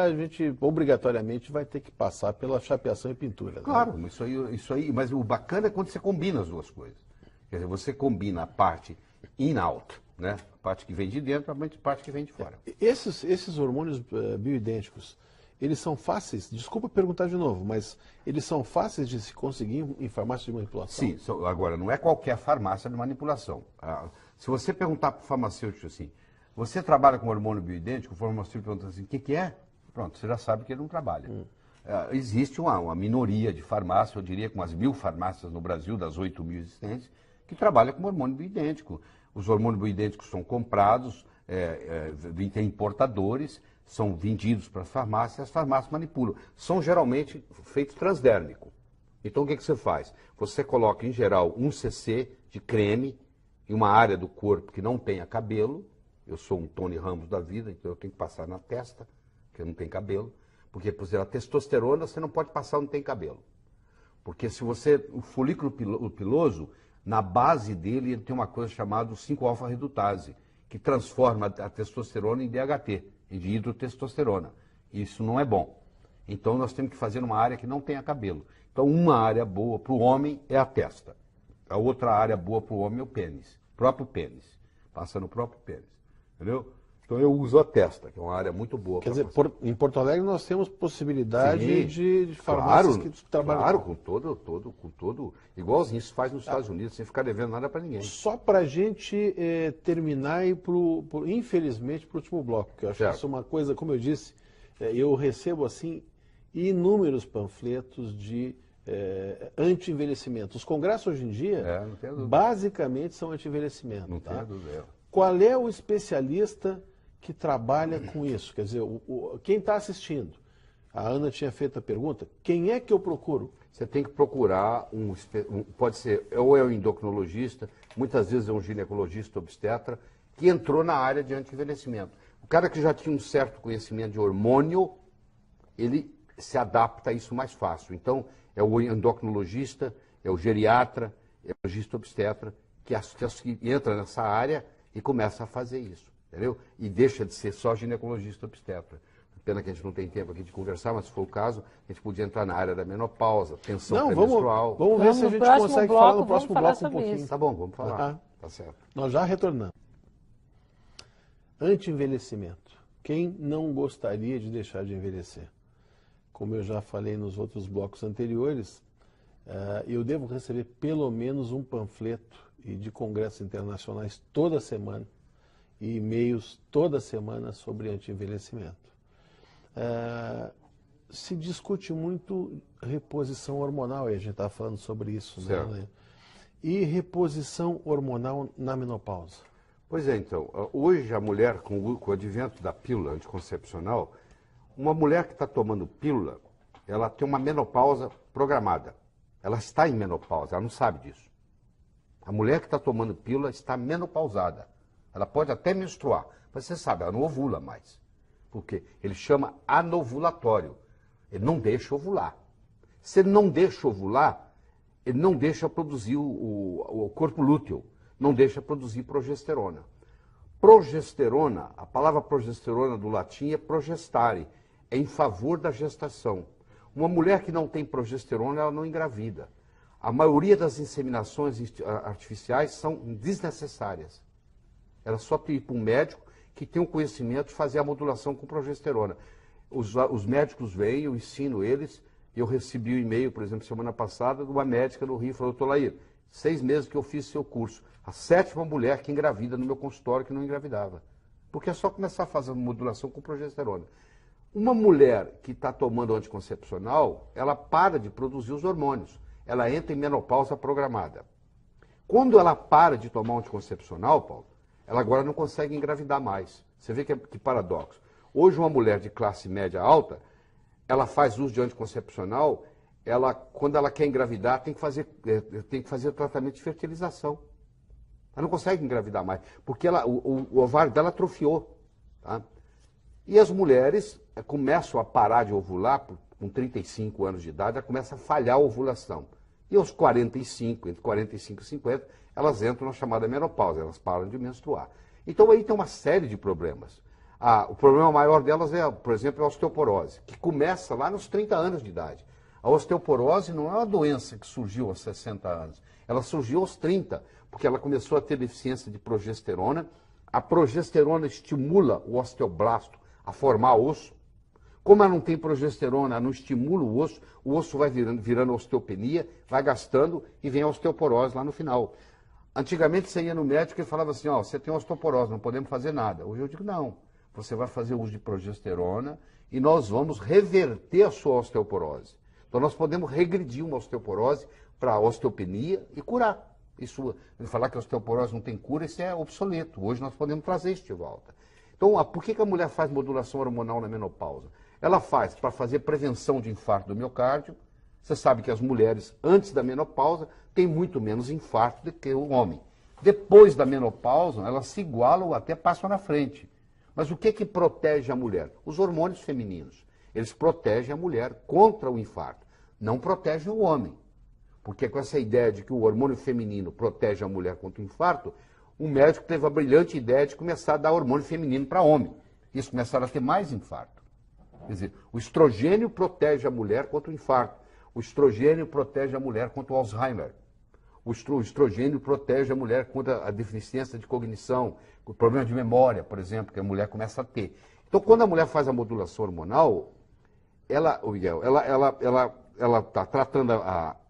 a gente obrigatoriamente vai ter que passar pela chapeação e pintura. Claro, né? isso aí, mas o bacana é quando você combina as duas coisas. Quer dizer, você combina a parte in-out, né? A parte que vem de dentro, a parte que vem de fora. Esses hormônios bioidênticos, eles são fáceis, desculpa perguntar de novo, mas eles são fáceis de se conseguir em farmácia de manipulação? Sim, agora, não é qualquer farmácia de manipulação. Se você perguntar para o farmacêutico assim, você trabalha com hormônio bioidêntico, o farmacêutico pergunta assim, o que é? Pronto, você já sabe que ele não trabalha. Existe uma minoria de farmácias, eu diria que umas 1000 farmácias no Brasil, das 8.000 existentes, que trabalham com hormônio bioidêntico. Os hormônios bioidênticos são comprados, tem importadores, são vendidos para as farmácias manipulam. São geralmente feitos transdérmico. Então o que você faz? Você coloca em geral 1 cc de creme em uma área do corpo que não tenha cabelo. Eu sou um Tony Ramos da vida, então eu tenho que passar na testa, que não tem cabelo. Porque, por exemplo, a testosterona você não pode passar onde tem cabelo. Porque se você, o folículo piloso, na base dele ele tem uma coisa chamada 5-alfa-redutase, que transforma a testosterona em DHT, em hidrotestosterona. Isso não é bom. Então nós temos que fazer numa área que não tenha cabelo. Então uma área boa para o homem é a testa. A outra área boa para o homem é o pênis. Próprio pênis. Passa no próprio pênis. Entendeu? Então eu uso a testa, que é uma área muito boa. Quer dizer, em Porto Alegre nós temos possibilidade de farmácias que trabalham. Claro, com todo, igualzinho se faz nos Estados Unidos, sem ficar devendo nada para ninguém. Só para a gente terminar e infelizmente para o último bloco, que eu acho que isso é uma coisa, como eu disse, eu recebo assim inúmeros panfletos de anti-envelhecimento. Os congressos hoje em dia, basicamente, são anti-envelhecimento. Não tem dúvida. Qual é o especialista que trabalha com isso? Quer dizer, quem está assistindo? A Ana tinha feito a pergunta, quem é que eu procuro? Você tem que procurar pode ser, ou é um endocrinologista, muitas vezes é um ginecologista obstetra, que entrou na área de anti-envelhecimento. O cara que já tinha um certo conhecimento de hormônio, ele se adapta a isso mais fácil. Então, é o endocrinologista, é o geriatra, é o gista obstetra, que entra nessa área e começa a fazer isso, entendeu? E deixa de ser só ginecologista obstetra. Pena que a gente não tem tempo aqui de conversar, mas se for o caso, a gente podia entrar na área da menopausa, tensão pré-menstrual. Vamos ver se a gente consegue falar no próximo bloco um pouquinho. Isso. Tá bom, vamos falar. Tá certo. Nós já retornamos. Anti-envelhecimento. Quem não gostaria de deixar de envelhecer? Como eu já falei nos outros blocos anteriores, eu devo receber pelo menos um panfleto e de congressos internacionais toda semana e e-mails toda semana sobre anti-envelhecimento. Se discute muito reposição hormonal, e a gente está falando sobre isso, né? E reposição hormonal na menopausa. Pois é, então, hoje a mulher, com o advento da pílula anticoncepcional, uma mulher que está tomando pílula, ela tem uma menopausa programada. Ela está em menopausa, ela não sabe disso. A mulher que está tomando pílula está menopausada. Ela pode até menstruar, mas você sabe, ela não ovula mais. Por quê? Ele chama anovulatório. Ele não deixa ovular. Se ele não deixa ovular, ele não deixa produzir o corpo lúteo, não deixa produzir progesterona. Progesterona, a palavra progesterona do latim é progestare, é em favor da gestação. Uma mulher que não tem progesterona, ela não engravida. A maioria das inseminações artificiais são desnecessárias. Ela só tem para um médico que tem o conhecimento de fazer a modulação com progesterona. Os médicos vêm, eu ensino eles. Eu recebi um e-mail, por exemplo, semana passada, de uma médica no Rio, falou, doutor Lair, 6 meses que eu fiz seu curso. A 7ª mulher que engravida no meu consultório que não engravidava. Porque é só começar a fazer a modulação com progesterona. Uma mulher que está tomando anticoncepcional, ela para de produzir os hormônios. Ela entra em menopausa programada. Quando ela para de tomar um anticoncepcional, Paulo, ela agora não consegue engravidar mais. Você vê que paradoxo. Hoje uma mulher de classe média alta, ela faz uso de anticoncepcional, quando ela quer engravidar, tem que fazer tratamento de fertilização. Ela não consegue engravidar mais, porque o ovário dela atrofiou. Tá? E as mulheres começam a parar de ovular com 35 anos de idade, ela começa a falhar a ovulação. E aos 45, entre 45 e 50, elas entram na chamada menopausa, elas param de menstruar. Então aí tem uma série de problemas. O problema maior delas por exemplo, a osteoporose, que começa lá nos 30 anos de idade. A osteoporose não é uma doença que surgiu aos 60 anos, ela surgiu aos 30, porque ela começou a ter deficiência de progesterona. A progesterona estimula o osteoblasto a formar osso. Como ela não tem progesterona, ela não estimula o osso vai virando osteopenia, vai gastando e vem a osteoporose lá no final. Antigamente você ia no médico e falava assim, você tem osteoporose, não podemos fazer nada. Hoje eu digo, não, você vai fazer uso de progesterona e nós vamos reverter a sua osteoporose. Então nós podemos regredir uma osteoporose para a osteopenia e curar. Isso, falar que a osteoporose não tem cura, isso é obsoleto. Hoje nós podemos trazer isso de volta. Então, por que a mulher faz modulação hormonal na menopausa? Ela faz para fazer prevenção de infarto do miocárdio. Você sabe que as mulheres, antes da menopausa, têm muito menos infarto do que o homem. Depois da menopausa, elas se igualam ou até passam na frente. Mas o que protege a mulher? Os hormônios femininos. Eles protegem a mulher contra o infarto. Não protegem o homem. Porque com essa ideia de que o hormônio feminino protege a mulher contra o infarto, um médico teve a brilhante ideia de começar a dar hormônio feminino para homem. Isso começaram a ter mais infarto. Quer dizer, o estrogênio protege a mulher contra o infarto. O estrogênio protege a mulher contra o Alzheimer. O estrogênio protege a mulher contra a deficiência de cognição, o problema de memória, por exemplo, que a mulher começa a ter. Então, quando a mulher faz a modulação hormonal, ela está tratando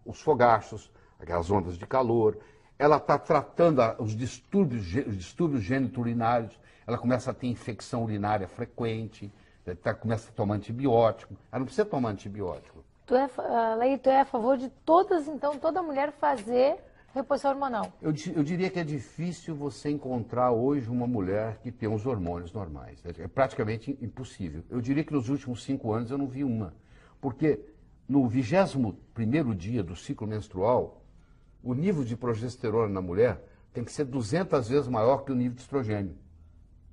os fogachos, aquelas ondas de calor, ela está tratando os distúrbios gênito-urinários, ela começa a ter infecção urinária frequente, começa a tomar antibiótico. Ela não precisa tomar antibiótico. Laí, tu é a favor de toda mulher fazer reposição hormonal? Eu diria que é difícil você encontrar hoje uma mulher que tem os hormônios normais. É praticamente impossível. Eu diria que nos últimos 5 anos eu não vi uma. Porque no 21º dia do ciclo menstrual, o nível de progesterona na mulher tem que ser 200 vezes maior que o nível de estrogênio.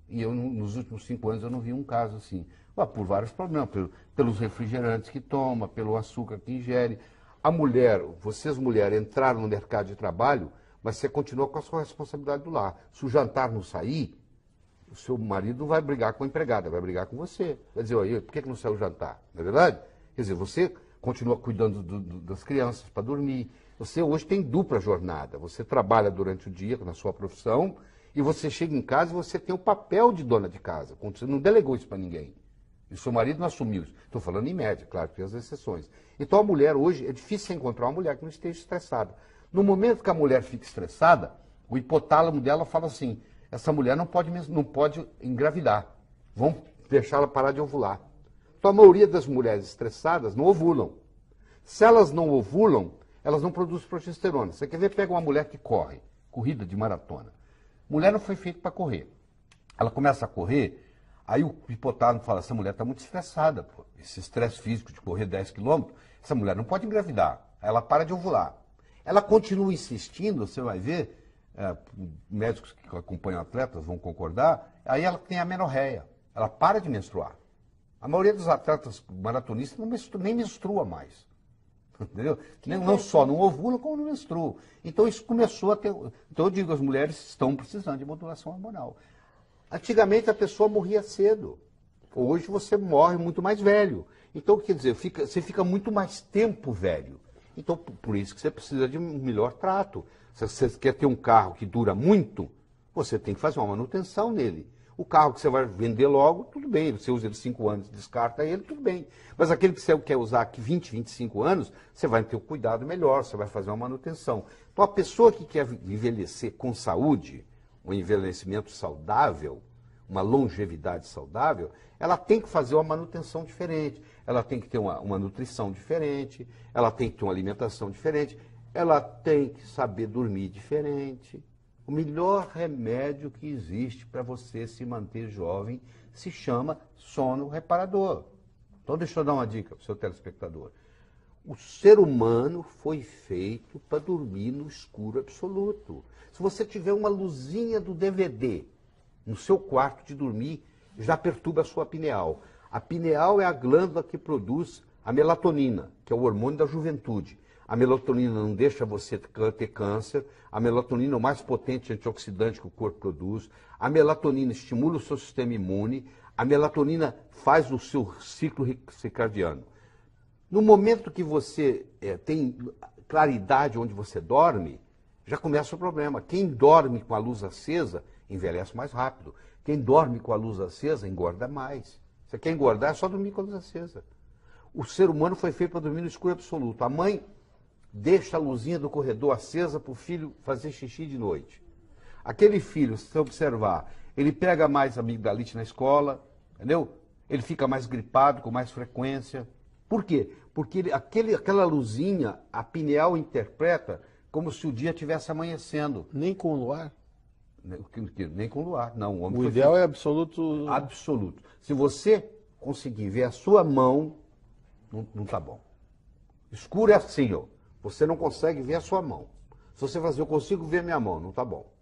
E nos últimos 5 anos eu não vi um caso assim. Por vários problemas, pelos refrigerantes que toma, pelo açúcar que ingere. Vocês mulheres entraram no mercado de trabalho, mas você continua com a sua responsabilidade do lar. Se o jantar não sair, o seu marido não vai brigar com a empregada, vai brigar com você. Vai dizer, por que não saiu o jantar? Não é verdade? Quer dizer, você continua cuidando das crianças para dormir. Você hoje tem dupla jornada. Você trabalha durante o dia na sua profissão e você chega em casa e você tem o papel de dona de casa. Você não delegou isso para ninguém. E o seu marido não assumiu isso. Estou falando em média, claro, que tem as exceções. Então a mulher hoje, é difícil encontrar uma mulher que não esteja estressada. No momento que a mulher fica estressada, o hipotálamo dela fala assim, essa mulher não pode engravidar. Vão deixá-la parar de ovular. Então a maioria das mulheres estressadas não ovulam. Se elas não ovulam, elas não produzem progesterona. Você quer ver, pega uma mulher que corre, corrida de maratona. Mulher não foi feita para correr. Ela começa a correr, aí o hipotálamo fala, essa mulher está muito estressada, pô. Esse estresse físico de correr 10 quilômetros, essa mulher não pode engravidar. Aí ela para de ovular. Ela continua insistindo, você vai ver, médicos que acompanham atletas vão concordar, aí ela tem a menorreia, ela para de menstruar. A maioria dos atletas maratonistas nem menstrua mais. Entendeu? Não só não ovula, como não menstrua. Então isso começou a ter... Então eu digo, as mulheres estão precisando de modulação hormonal. Antigamente a pessoa morria cedo. Hoje você morre muito mais velho. Então, quer dizer, você fica muito mais tempo velho. Então, por isso que você precisa de um melhor trato. Se você quer ter um carro que dura muito, você tem que fazer uma manutenção nele. O carro que você vai vender logo, tudo bem. Você usa ele 5 anos, descarta ele, tudo bem. Mas aquele que você quer usar aqui 20, 25 anos, você vai ter um cuidado melhor, você vai fazer uma manutenção. Então, a pessoa que quer envelhecer com saúde, um envelhecimento saudável, uma longevidade saudável, ela tem que fazer uma manutenção diferente, ela tem que ter uma nutrição diferente, ela tem que ter uma alimentação diferente, ela tem que saber dormir diferente. O melhor remédio que existe para você se manter jovem se chama sono reparador. Então deixa eu dar uma dica para o seu telespectador. O ser humano foi feito para dormir no escuro absoluto. Se você tiver uma luzinha do DVD no seu quarto de dormir, já perturba a sua pineal. A pineal é a glândula que produz a melatonina, que é o hormônio da juventude. A melatonina não deixa você ter câncer, a melatonina é o mais potente antioxidante que o corpo produz, a melatonina estimula o seu sistema imune, a melatonina faz o seu ciclo circadiano. No momento que você tem claridade onde você dorme, já começa o problema. Quem dorme com a luz acesa, envelhece mais rápido. Quem dorme com a luz acesa, engorda mais. Você quer engordar, é só dormir com a luz acesa. O ser humano foi feito para dormir no escuro absoluto. A mãe deixa a luzinha do corredor acesa para o filho fazer xixi de noite. Aquele filho, se você observar, ele pega mais amigdalite na escola, entendeu? Ele fica mais gripado, com mais frequência. Por quê? Porque aquela luzinha, a pineal interpreta como se o dia estivesse amanhecendo. Nem com o luar? Nem com o luar, não. O ideal é absoluto... Absoluto. Se você conseguir ver a sua mão, não está bom. Escuro é assim, ó. Você não consegue ver a sua mão. Se você fazer, eu consigo ver minha mão, não está bom.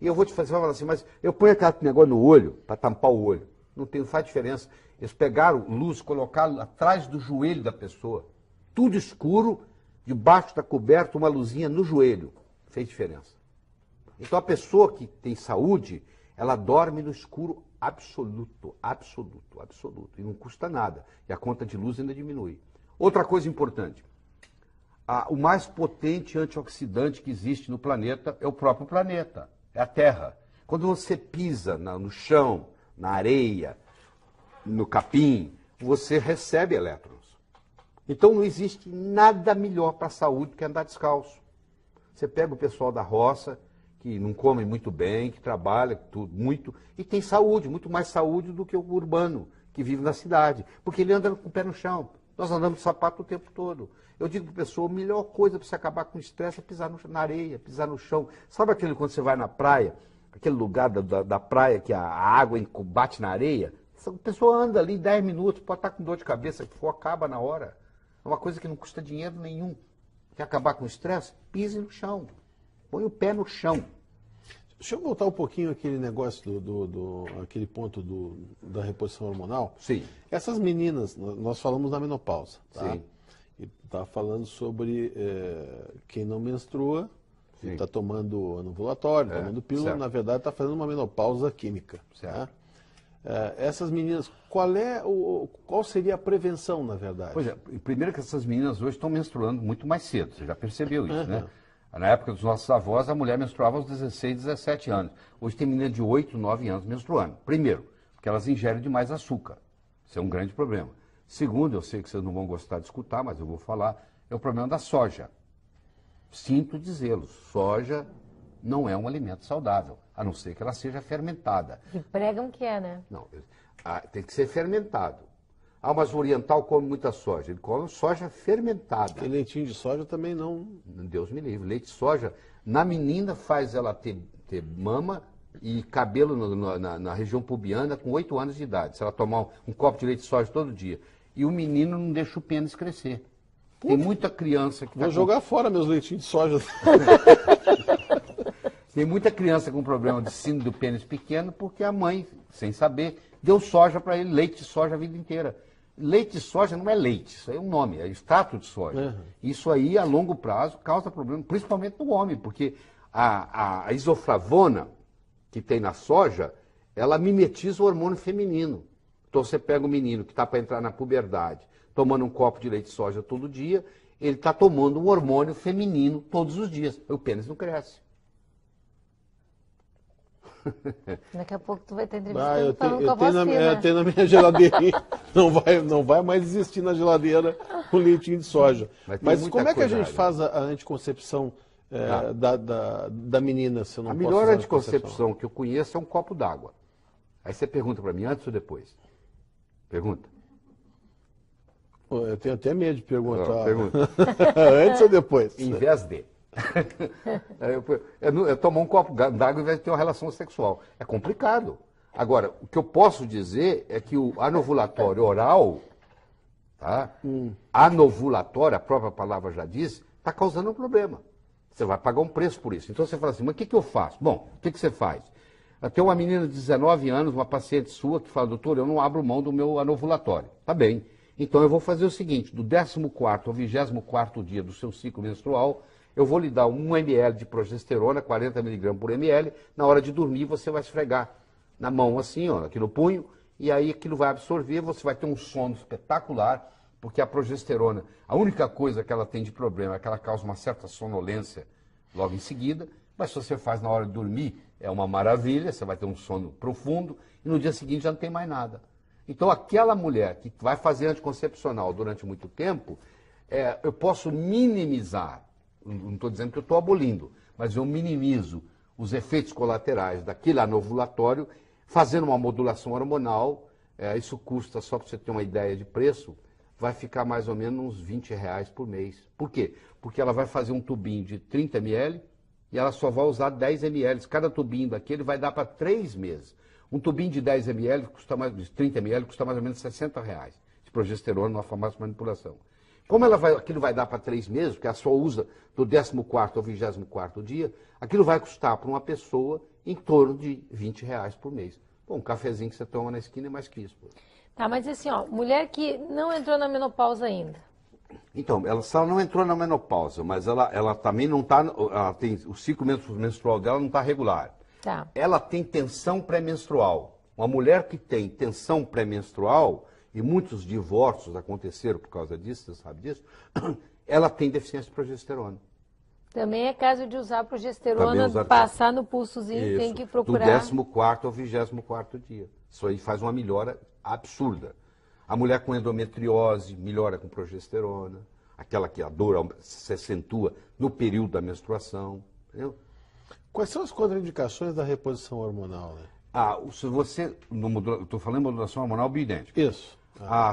E eu vou te fazer, você vai falar assim, mas eu ponho aquele negócio no olho, para tampar o olho. Não faz diferença. Eles pegaram luz, colocaram atrás do joelho da pessoa. Tudo escuro, debaixo da coberta, uma luzinha no joelho. Fez diferença. Então a pessoa que tem saúde, ela dorme no escuro absoluto, absoluto, absoluto. E não custa nada. E a conta de luz ainda diminui. Outra coisa importante. O mais potente antioxidante que existe no planeta é o próprio planeta. É a Terra. Quando você pisa no chão, na areia, no capim, você recebe elétrons. Então não existe nada melhor para a saúde do que andar descalço. Você pega o pessoal da roça, que não come muito bem, que trabalha muito, e tem saúde, muito mais saúde do que o urbano, que vive na cidade, porque ele anda com o pé no chão. Nós andamos de sapato o tempo todo. Eu digo para a pessoa, a melhor coisa para você acabar com o estresse é pisar na areia, pisar no chão. Sabe aquele quando você vai na praia, aquele lugar da praia que a água bate na areia? A pessoa anda ali 10 minutos, pode estar com dor de cabeça, que for, acaba na hora. É uma coisa que não custa dinheiro nenhum. Quer acabar com o estresse? Pise no chão. Põe o pé no chão. Deixa eu voltar um pouquinho aquele negócio aquele ponto da reposição hormonal. Sim. Essas meninas, nós falamos da menopausa, tá? Sim. E tá falando sobre quem não menstrua, está tomando anovulatório, tomando pílula, certo. na verdade está fazendo uma menopausa química. Certo. Tá? Essas meninas, qual seria a prevenção, na verdade? Pois é, primeiro que essas meninas hoje estão menstruando muito mais cedo, você já percebeu isso, né? Na época dos nossos avós, a mulher menstruava aos 16, 17 anos. Hoje tem menina de 8, 9 anos menstruando. Primeiro, porque elas ingerem demais açúcar. Isso é um grande problema. Segundo, eu sei que vocês não vão gostar de escutar, mas eu vou falar, é o problema da soja. Sinto dizê-lo, soja não é um alimento saudável, a não ser que ela seja fermentada. Que pregam que é, né? Não, tem que ser fermentado. Mas o oriental come muita soja. Ele come soja fermentada. E leitinho de soja também não... Deus me livre. Leite de soja, na menina, faz ela ter mama e cabelo na região pubiana com 8 anos de idade. Se ela tomar um copo de leite de soja todo dia. E o menino não deixa o pênis crescer. Tem muita criança que... Vou jogar fora meus leitinhos de soja. Tem muita criança com problema de síndrome do pênis pequeno porque a mãe, sem saber, deu soja para ele, leite de soja a vida inteira. Leite de soja não é leite, isso aí é um nome, é extrato de soja. Isso aí, a longo prazo, causa problema, principalmente no homem, porque a isoflavona que tem na soja, ela mimetiza o hormônio feminino. Então você pega o menino que está para entrar na puberdade, tomando um copo de leite de soja todo dia, ele está tomando um hormônio feminino todos os dias. O pênis não cresce. Daqui a pouco tu vai ter entrevista eu falando com a voz fina. Eu tenho na minha geladeirinha. Não vai mais existir na geladeira o leitinho de soja. Mas como é que a gente faz a anticoncepção da menina, se eu não A posso melhor usar anticoncepção que eu conheço é um copo d'água. Aí você pergunta para mim, antes ou depois? Pergunta. Eu tenho até medo de perguntar. Não, pergunta. Antes ou depois? Em vez de. Eu tomar um copo d'água em vez de ter uma relação sexual. É complicado. Agora, o que eu posso dizer é que o anovulatório oral, tá? Anovulatório, a própria palavra já diz, está causando um problema. Você vai pagar um preço por isso. Então você fala assim, mas o que eu faço? Bom, o que você faz? Tem uma menina de 19 anos, uma paciente sua, que fala, doutor, eu não abro mão do meu anovulatório. Tá bem. Então eu vou fazer o seguinte, do 14º ao 24º dia do seu ciclo menstrual, eu vou lhe dar 1 ml de progesterona, 40 mg por ml, na hora de dormir você vai esfregar na mão assim, ó, aqui no punho, e aí aquilo vai absorver, você vai ter um sono espetacular, porque a progesterona, a única coisa que ela tem de problema é que ela causa uma certa sonolência logo em seguida, mas se você faz na hora de dormir, é uma maravilha, você vai ter um sono profundo, e no dia seguinte já não tem mais nada. Então aquela mulher que vai fazer anticoncepcional durante muito tempo, eu posso minimizar, não estou dizendo que eu estou abolindo, mas eu minimizo os efeitos colaterais daquele anovulatório, fazendo uma modulação hormonal, isso custa, só para você ter uma ideia de preço, vai ficar mais ou menos uns R$20 por mês. Por quê? Porque ela vai fazer um tubinho de 30 ml e ela só vai usar 10 ml. Cada tubinho daquele vai dar para 3 meses. Um tubinho de 10 ml, de 30 ml, custa mais ou menos R$60 de progesterona numa farmácia de manipulação. Como aquilo vai dar para 3 meses, porque ela só usa do 14º ao 24º dia, aquilo vai custar para uma pessoa em torno de R$20 por mês. Bom, um cafezinho que você toma na esquina é mais que isso. Pô. Tá, mas assim, ó, mulher que não entrou na menopausa ainda. Então, se ela não entrou na menopausa, mas ela também não está, o ciclo menstrual dela não está regular. Tá. Ela tem tensão pré-menstrual. Uma mulher que tem tensão pré-menstrual, e muitos divórcios aconteceram por causa disso, você sabe disso, ela tem deficiência de progesterona. Também é caso de usar progesterona, passar no pulsozinho, isso, tem que procurar. Do 14º ao 24º dia. Isso aí faz uma melhora absurda. A mulher com endometriose melhora com progesterona, aquela que a dor se acentua no período da menstruação, entendeu? Quais são as contraindicações da reposição hormonal, né? Se você, estou falando em modulação hormonal bioidêntica. Isso.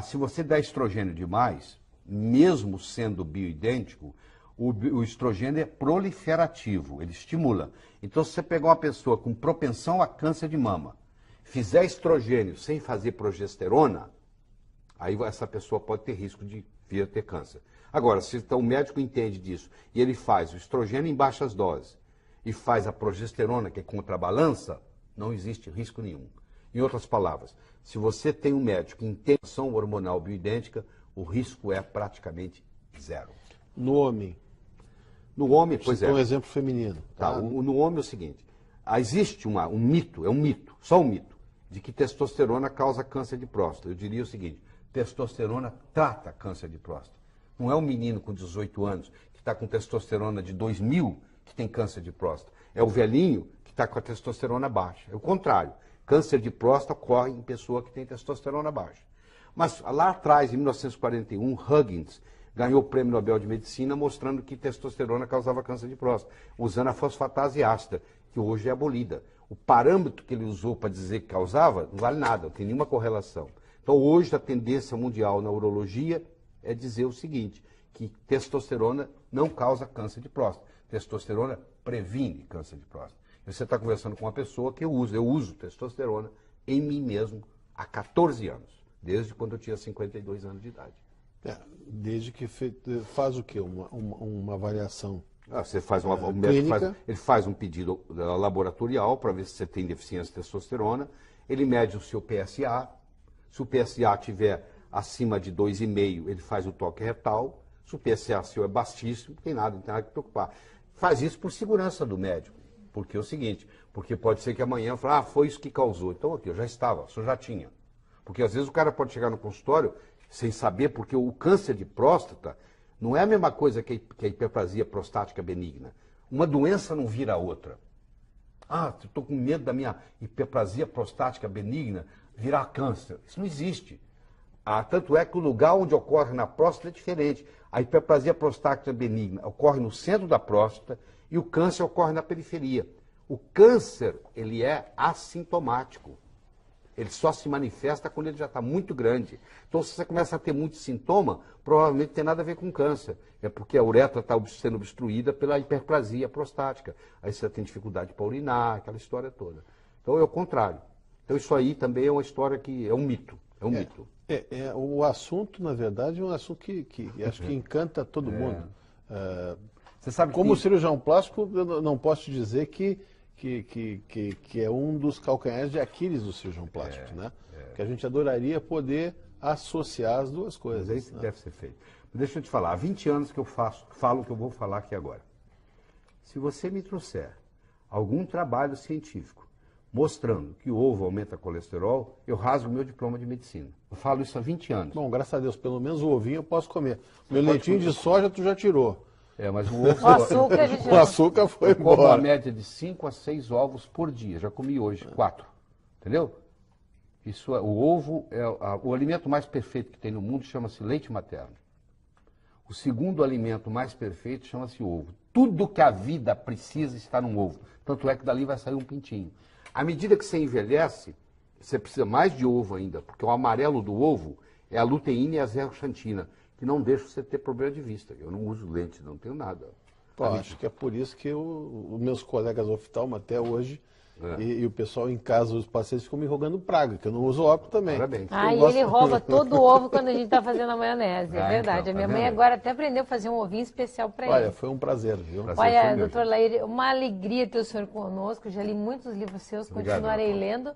Se você dá estrogênio demais, mesmo sendo bioidêntico, o estrogênio é proliferativo, ele estimula. Então, se você pegar uma pessoa com propensão a câncer de mama, fizer estrogênio sem fazer progesterona, aí essa pessoa pode ter risco de vir a ter câncer. Agora, se então, o médico entende disso e ele faz o estrogênio em baixas doses e faz a progesterona, que é contrabalança, não existe risco nenhum. Em outras palavras, se você tem um médico em tensão hormonal bioidêntica, o risco é praticamente zero. No homem? No homem, pois é. Um exemplo feminino. Tá, no homem é o seguinte, existe um mito, só um mito, de que testosterona causa câncer de próstata. Eu diria o seguinte, testosterona trata câncer de próstata. Não é um menino com 18 anos que está com testosterona de 2000 que tem câncer de próstata. É o velhinho que está com a testosterona baixa. É o contrário. Câncer de próstata ocorre em pessoa que tem testosterona baixa. Mas lá atrás, em 1941, Huggins ganhou o Prêmio Nobel de Medicina mostrando que testosterona causava câncer de próstata, usando a fosfatase ácida, que hoje é abolida. O parâmetro que ele usou para dizer que causava não vale nada, não tem nenhuma correlação. Então hoje a tendência mundial na urologia é dizer o seguinte, que testosterona não causa câncer de próstata. Testosterona previne câncer de próstata. E você está conversando com uma pessoa que eu uso testosterona em mim mesmo há 14 anos, desde quando eu tinha 52 anos de idade. Desde que faz o quê? Uma avaliação você faz o médico ele faz um pedido laboratorial para ver se você tem deficiência de testosterona, ele mede o seu PSA, se o PSA tiver acima de 2,5, ele faz o toque retal, se o PSA seu é baixíssimo, não tem nada que preocupar. Faz isso por segurança do médico, porque é o seguinte, porque pode ser que amanhã fale, foi isso que causou. Então aqui, eu já estava, o senhor já tinha. Porque às vezes o cara pode chegar no consultório sem saber, porque o câncer de próstata não é a mesma coisa que a hiperplasia prostática benigna. Uma doença não vira a outra. Eu estou com medo da minha hiperplasia prostática benigna virar câncer. Isso não existe. Tanto é que o lugar onde ocorre na próstata é diferente. A hiperplasia prostática benigna ocorre no centro da próstata e o câncer ocorre na periferia. O câncer, ele é assintomático. Ele só se manifesta quando ele já está muito grande. Então, se você começa a ter muito sintoma, provavelmente tem nada a ver com câncer. É porque a uretra está sendo obstruída pela hiperplasia prostática. Aí você tem dificuldade para urinar, aquela história toda. Então, é o contrário. Então, isso aí também é uma história que é um mito. É um mito. O assunto, na verdade, é um assunto que acho que encanta todo mundo. Você sabe como que... cirurgião plástico, eu não posso te dizer que é um dos calcanhares de Aquiles do cirurgião plástico, né? Que a gente adoraria poder associar as duas coisas. Mas isso deve ser feito. Mas deixa eu te falar, há 20 anos que eu falo o que eu vou falar aqui agora. Se você me trouxer algum trabalho científico mostrando que o ovo aumenta colesterol, eu rasgo meu diploma de medicina. Eu falo isso há 20 anos. Bom, graças a Deus, pelo menos o ovinho eu posso comer. Meu leitinho de soja tu já tirou. Mas o ovo... O açúcar a gente O açúcar foi eu como uma embora. média de 5 a 6 ovos por dia. Já comi hoje 4. Entendeu? O ovo é o alimento mais perfeito que tem no mundo, chama-se leite materno. O segundo alimento mais perfeito chama-se ovo. Tudo que a vida precisa está num ovo. Tanto é que dali vai sair um pintinho. À medida que você envelhece, você precisa mais de ovo ainda, porque o amarelo do ovo é a luteína e a zeaxantina, que não deixam você ter problema de vista. Eu não uso lente, não tenho nada. Pô, acho que é por isso que os meus colegas oftalmo até hoje, e o pessoal em casa, os pacientes ficam me rogando praga, que eu não uso óculos também. Parabéns. E ele rouba todo o ovo quando a gente está fazendo a maionese, é verdade. Então, A minha tá mãe vendo? agora até aprendeu a fazer um ovinho especial para ele. Olha, foi um prazer, viu? Prazer foi Olha, meu, doutor gente. Laíre, uma alegria ter o senhor conosco. Já li muitos livros seus, Obrigado, continuarei doutor. lendo.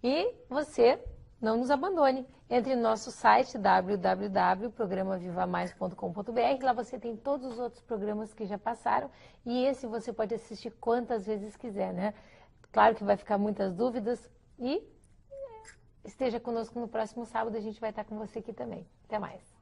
E você não nos abandone. Entre no nosso site www.programavivamais.com.br. Lá você tem todos os outros programas que já passaram. E esse você pode assistir quantas vezes quiser, né? Claro que vai ficar muitas dúvidas. E esteja conosco no próximo sábado. A gente vai estar com você aqui também. Até mais.